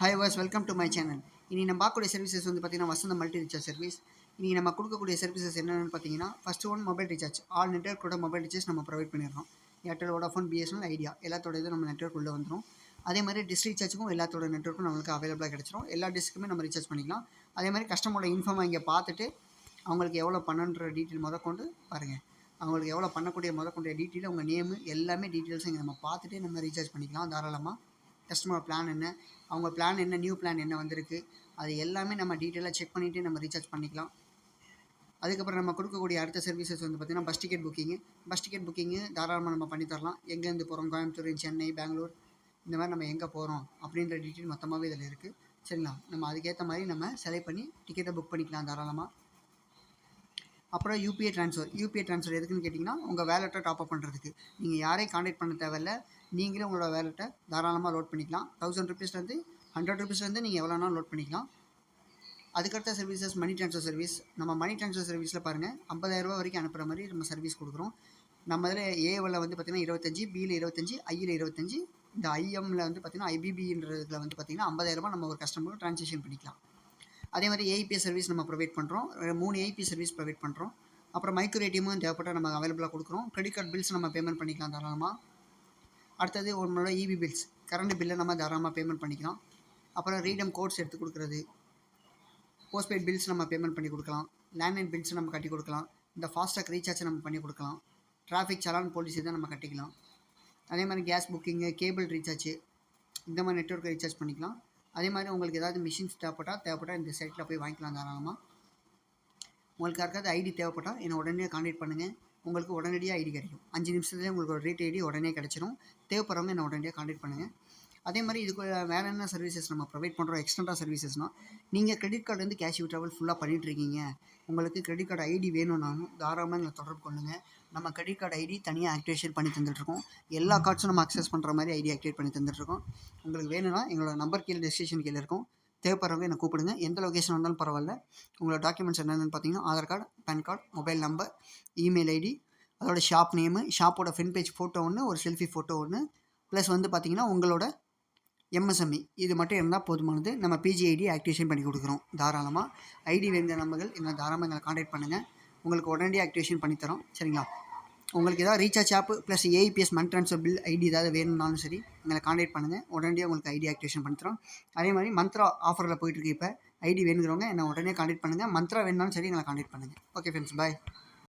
Hi was welcome to my channel. இன்றைக்கி நம்ம பார்க்கக்கூடிய சர்வீசஸ் வந்து பார்த்திங்கன்னா வசந்த மல்டி ரீசார்ஜ் சர்வீஸ். இன்றைக்கி நம்ம கொடுக்கக்கூடிய சர்வீசஸ் என்னென்னு பார்த்தீங்கன்னா, first one mobile recharge. All network கூட மொபைல் ரீசார்ஜ் நம்ம ப்ரொவைட் பண்ணிடுறோம். ஏர்டெல், வோடாஃபோன், பிஎஸ்என்எல், ஐடியா எல்லாத்தோட இது நம்ம நெட்வொர்க் உள்ளே வந்துடும். அதே மாதிரி டிஷ் ரீசார்ஜுக்கும் எல்லாத்தோட நெட்வொர்க்கும் நம்மளுக்கு அவைலபிளாக கிடச்சிரும். எல்லா டிஸ்க்குமே நம்ம ரீசார்ஜ் பண்ணிக்கலாம். அதே மாதிரி கஸ்டமரோட இன்ஃபார்மை இங்கே பார்த்துட்டு அவங்களுக்கு எவ்வளோ பண்ணணுன்ற டீட்டெயில் முதற்கொண்டு பாருங்கள். அவங்களுக்கு எவ்வளோ பண்ணக்கூடிய முதற்கொண்ட டீட்டெயில், உங்கள் நேமு எல்லாமே டீட்டெயில்ஸும் இங்கே நம்ம பார்த்துட்டு நம்ம ரீசார்ஜ் பண்ணிக்கலாம் தாராளமாக. கஸ்டமர் பிளான் என்ன, அவங்க பிளான் என்ன, நியூ பிளான் என்ன வந்திருக்கு, அது எல்லாமே நம்ம டீட்டெயிலாக செக் பண்ணிவிட்டு நம்ம ரீசார்ஜ் பண்ணிக்கலாம். அதுக்கப்புறம் நம்ம கொடுக்கக்கூடிய அடுத்த சர்வீசஸ் வந்து பார்த்திங்கன்னா பஸ் டிக்கெட் புக்கிங்கு தாராளமாக நம்ம பண்ணி தரலாம். எங்கேருந்து போகிறோம், கோயம்புத்தூர், சென்னை, பெங்களூர், இந்த மாதிரி நம்ம எங்கே போகிறோம் அப்படின்ற டீட்டெயில் மொத்தமாகவே இதில் இருக்குது. சரிங்களா, நம்ம அதுக்கேற்ற மாதிரி நம்ம செலக்ட் பண்ணி டிக்கெட்டை புக் பண்ணிக்கலாம் தாராளமாக. அப்புறம் யூபிஐ ட்ரான்ஸ்ஃபர் எதுக்குன்னு கேட்டிங்கன்னா, உங்கள் வேலெட்டை டாப்அப் பண்ணுறதுக்கு. நீங்கள் யாரையும் காண்டாக்ட் பண்ண தேவையில்ல, நீங்களே உங்களோட வேலெட்டை தாராளமாக லோட் பண்ணிக்கலாம். 1000 ருபீஸ்லேருந்து 100 ருபீஸ்லேருந்து நீங்கள் எவ்வளோனாலும் லோட் பண்ணிக்கலாம். அதுக்கடுத்த சர்வீசஸ் மணி ட்ரான்ஸ்ஃபர் சர்வீஸ். நம்ம மணி ட்ரான்ஸ்ஃபர் சர்வீஸில் பாருங்கள், 50,000 வரைக்கும் அனுப்புகிற மாதிரி நம்ம சர்வீஸ் கொடுக்குறோம். நம்ம இதில் ஏவில் வந்து பார்த்திங்கன்னா 25, பியில் 25, ஐயில் 25, இந்த ஐஎம்மில் வந்து பார்த்திங்கன்னா ஐபிபின்றதுல வந்து பார்த்திங்கன்னா 50,000 நம்ம ஒரு கஸ்டமருக்கு ட்ரான்சாக்ஷன் பண்ணிக்கலாம். அதே மாதிரி ஏஐபிஎஸ் சர்வீஸ் நம்ம ப்ரொவைட் பண்ணுறோம். 3 ஏஐபி சர்வீஸ் ப்ரொவைட் பண்ணுறோம். அப்புறம் மைக்ரோ ஏடிஎம்மும் தேவைப்பட்டால் நம்ம அவைலபிளாக கொடுக்குறோம். கிரெடிட் கார்டு பில்ஸ் நம்ம பேமெண்ட் பண்ணிக்கலாம் தாராளமாக. அடுத்தது உங்களோட இபி பில்ஸ், கரண்ட் பில்லை நம்ம தாராளமாக பேமெண்ட் பண்ணிக்கலாம். அப்புறம் ரீடம் கோட்ஸ் எடுத்து கொடுக்குறது, போஸ்ட்பெய்ட் பில்ஸ் நம்ம பேமெண்ட் பண்ணி கொடுக்கலாம். லேண்ட்லைன் பில்ஸ் நம்ம கட்டி கொடுக்கலாம். இந்த ஃபாஸ்டாக் ரீசார்ஜ் நம்ம பண்ணி கொடுக்கலாம். டிராஃபிக் சலான் போலீஸ் இதை நம்ம கட்டிக்கலாம். அதே மாதிரி கேஸ் புக்கிங்கு, கேபிள் ரீசார்ஜ், இந்த மாதிரி நெட்வொர்க் ரீசார்ஜ் பண்ணிக்கலாம். அதே மாதிரி உங்களுக்கு ஏதாவது மிஷின்ஸ் தேவைப்பட்டால் இந்த சைட்டில் போய் வாங்கிக்கலாம் தாராளமாக. உங்களுக்கு யாருக்காவது ஐடி தேவைப்பட்டால் என்னை உடனே கான்டாக்ட் பண்ணுங்கள். உங்களுக்கு உடனடியாக ஐடி கிடைக்கும். 5 நிமிஷத்துலேயே உங்களுக்கு ஒரு ரேட் ஐடி உடனே கிடச்சிரும். தேவைப்படுறவங்க என்னை உடனடியாக கான்டாக்ட் பண்ணுங்கள். அதே மாதிரி இதுக்கு வேறு என்ன சர்வீசஸ் நம்ம ப்ரொவைட் பண்ணுறோம் எக்ஸ்டெண்டா சர்வீசஸ்னால், நீங்கள் கிரெடிட் கார்டு வந்து கேஷ் விட்ராவல் ஃபுல்லாக பண்ணிகிட்ருக்கீங்க, உங்களுக்கு கிரெடிட் கார்டு ஐடி வேணும்னாலும் தாராளமாக எங்களை தொடர்பு கொள்ளுங்கள். நம்ம கிரெடிட் கார்டு ஐடி தனியாக ஆக்டிவேஷன் பண்ணி தந்துட்டுருக்கோம். எல்லா கார்ட்ஸும் நம்ம அக்சஸ் பண்ணுற மாதிரி ஐடி ஆக்டிவேட் பண்ணி தந்துட்டுருக்கோம். உங்களுக்கு வேணும்னா எங்களோட நம்பர் கீழே டெஸ்டினேஷன் கீழே இருக்கும். தேவைப்படுறவங்க என்னை கூப்பிடுங்க. எந்த லொக்கேஷன் வந்தாலும் பரவாயில்ல. உங்களோட டாக்குமெண்ட்ஸ் என்னென்னு பார்த்தீங்கன்னா Aadhaar card, PAN card, mobile number, email ID, அதோட ஷாப் நேமு, ஷாப்போட ஃப்ரண்ட் பேஜ் ஃபோட்டோ ஒன்று, ஒரு செல்ஃபி ஃபோட்டோ ஒன்று, ப்ளஸ் வந்து பார்த்திங்கன்னா உங்களோட எம்எஸ்எம்இ இது மட்டும் இருந்தால் போதுமானது. நம்ம பிஜிஐடி ஆக்டிவேஷன் பண்ணி கொடுக்குறோம் தாராளமாக. ஐடி வேண்டிய நம்பர்கள் எங்களை தாராளமாக எங்களை கான்டாக்ட் பண்ணுங்கள். உங்களுக்கு உடனடியாக ஆக்டிவேஷன் பண்ணித்தரோம். சரிங்களா, உங்களுக்கு ஏதாவது recharge app plus AEPS money transfer bill ID ஏதாவது வேணும்னாலும் சரி எங்களை கான்டாக்ட் பண்ணுங்கள். உடனடியாக உங்களுக்கு ஐடி ஆக்டிவேஷன் பண்ணித்தரோம். அதே மாதிரி மந்த்ரா ஆஃபரில் போயிட்டுருக்கு. இப்போ ஐடி வேணுங்கிறவங்க என்னை உடனே கான்டாக்ட் பண்ணுங்கள். மந்த்ரா வேணுனாலும் சரி எங்களை கான்டாக்ட் பண்ணுங்கள். ஓகே ஃப்ரெண்ட்ஸ், பாய்.